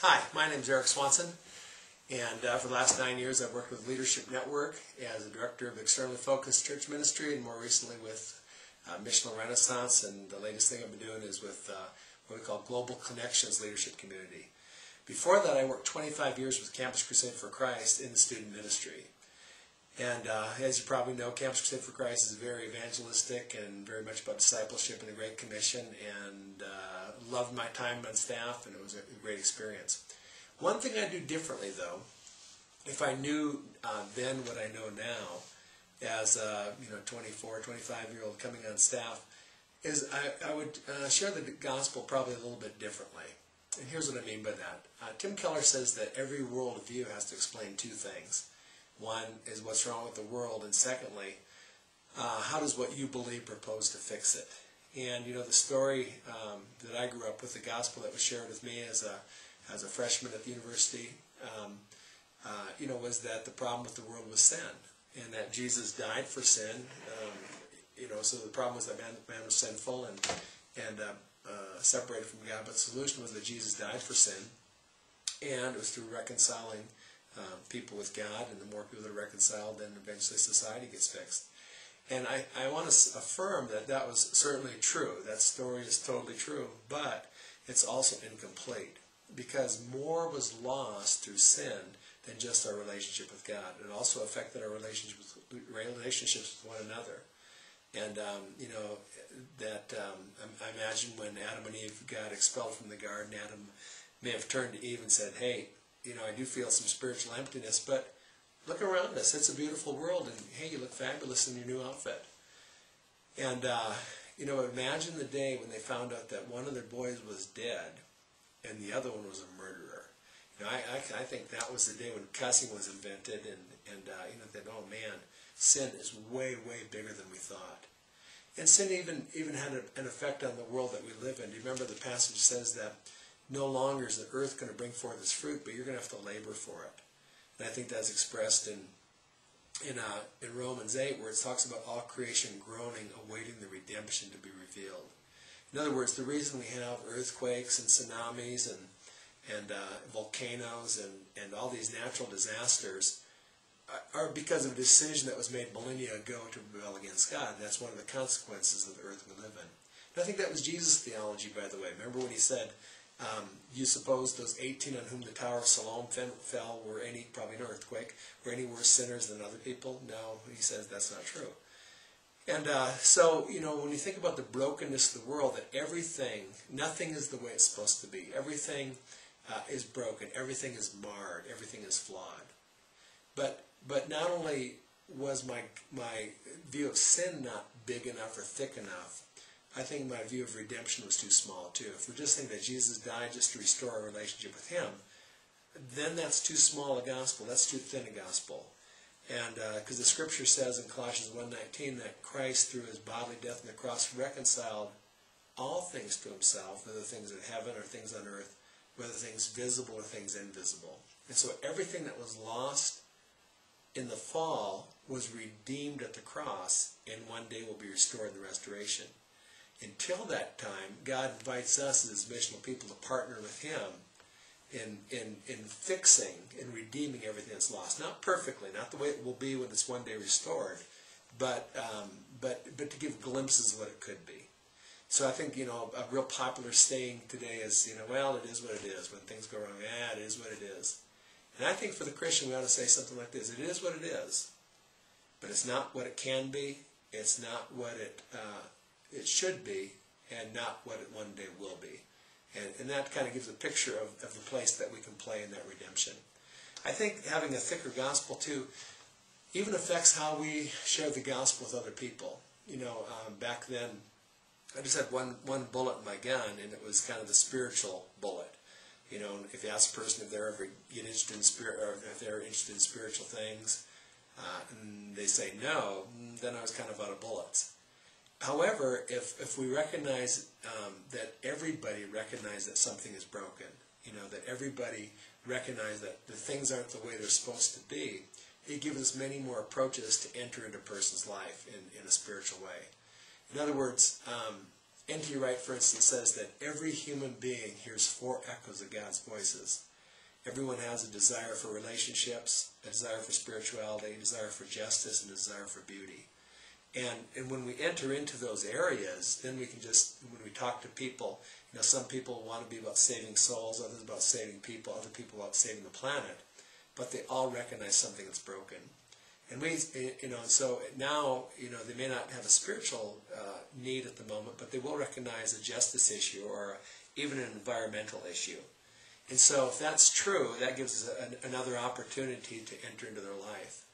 Hi, my name is Eric Swanson, and for the last 9 years I've worked with Leadership Network as a director of externally focused church ministry, and more recently with Missional Renaissance, and the latest thing I've been doing is with what we call Global Connections Leadership Community. Before that, I worked 25 years with Campus Crusade for Christ in the student ministry. And as you probably know, Campus Crusade for Christ is very evangelistic and very much about discipleship and the Great Commission, and loved my time on staff, and it was a great experience. One thing I do differently, though, if I knew then what I know now, as a 24, 25-year-old coming on staff, is I would share the gospel probably a little bit differently. And here's what I mean by that. Tim Keller says that every worldview has to explain two things. One is what's wrong with the world, and secondly, how does what you believe propose to fix it? And the story that I grew up with, the gospel that was shared with me as a freshman at the university, was that the problem with the world was sin, and that Jesus died for sin. So the problem was that man was sinful and separated from God, but the solution was that Jesus died for sin, and it was through reconciling people with God, and the more people that are reconciled, then eventually society gets fixed. And I want to affirm that that was certainly true. That story is totally true, but it's also incomplete, because more was lost through sin than just our relationship with God. It also affected our relationships with one another. And, I imagine when Adam and Eve got expelled from the garden, Adam may have turned to Eve and said, hey, I do feel some spiritual emptiness, but look around us. It's a beautiful world, and hey, you look fabulous in your new outfit. And, imagine the day when they found out that one of their boys was dead and the other one was a murderer. I think that was the day when cussing was invented, and that, oh man, sin is way, way bigger than we thought. And sin even had an effect on the world that we live in. Do you remember the passage says that no longer is the earth going to bring forth its fruit, but you're going to have to labor for it. And I think that's expressed in Romans 8, where it talks about all creation groaning, awaiting the redemption to be revealed. In other words, the reason we have earthquakes and tsunamis and volcanoes and all these natural disasters are because of a decision that was made millennia ago to rebel against God. And that's one of the consequences of the earth we live in. And I think that was Jesus' theology, by the way. Remember when he said, you suppose those 18 on whom the Tower of Siloam fell were probably an earthquake, were any worse sinners than other people? No, he says that's not true. And when you think about the brokenness of the world, that nothing is the way it's supposed to be. Everything is broken. Everything is marred. Everything is flawed. But not only was my view of sin not big enough or thick enough, I think my view of redemption was too small too. If we just think that Jesus died just to restore our relationship with Him, then that's too small a gospel. That's too thin a gospel. And because the Scripture says in Colossians 1:19 that Christ, through His bodily death on the cross, reconciled all things to Himself, whether things in heaven or things on earth, whether things visible or things invisible. And so everything that was lost in the fall was redeemed at the cross, and one day will be restored in the restoration. Until that time, God invites us as His missional people to partner with Him in fixing and redeeming everything that's lost. Not perfectly, not the way it will be when it's one day restored, but to give glimpses of what it could be. So I think, a real popular saying today is, well, it is what it is. When things go wrong, it is what it is. And I think for the Christian, we ought to say something like this: it is what it is, but it's not what it can be. It's not what it should be, and not what it one day will be. And that kind of gives a picture of the place that we can play in that redemption. I think having a thicker gospel, too, even affects how we share the gospel with other people. Back then, I just had one bullet in my gun, and it was kind of the spiritual bullet. If you ask a person if they're ever interested in spirit, or if they're interested in spiritual things, and they say no, then I was kind of out of bullets. However, if we recognize that everybody recognizes that something is broken, that everybody recognizes that the things aren't the way they're supposed to be, it gives us many more approaches to enter into a person's life in a spiritual way. In other words, N.T. Wright, for instance, says that every human being hears 4 echoes of God's voices. Everyone has a desire for relationships, a desire for spirituality, a desire for justice, and a desire for beauty. And when we enter into those areas, then we can just, when we talk to people, some people want to be about saving souls, others about saving people, other people about saving the planet, but they all recognize something that's broken. And we, so now, they may not have a spiritual need at the moment, but they will recognize a justice issue or even an environmental issue. And so if that's true, that gives us another opportunity to enter into their life.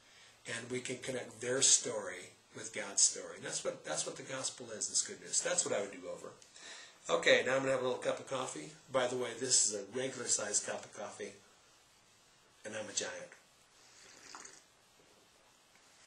And we can connect their story with God's story. And that's what the gospel is, this good news. That's what I would do over. Okay, now I'm going to have a little cup of coffee. By the way, this is a regular sized cup of coffee. And I'm a giant.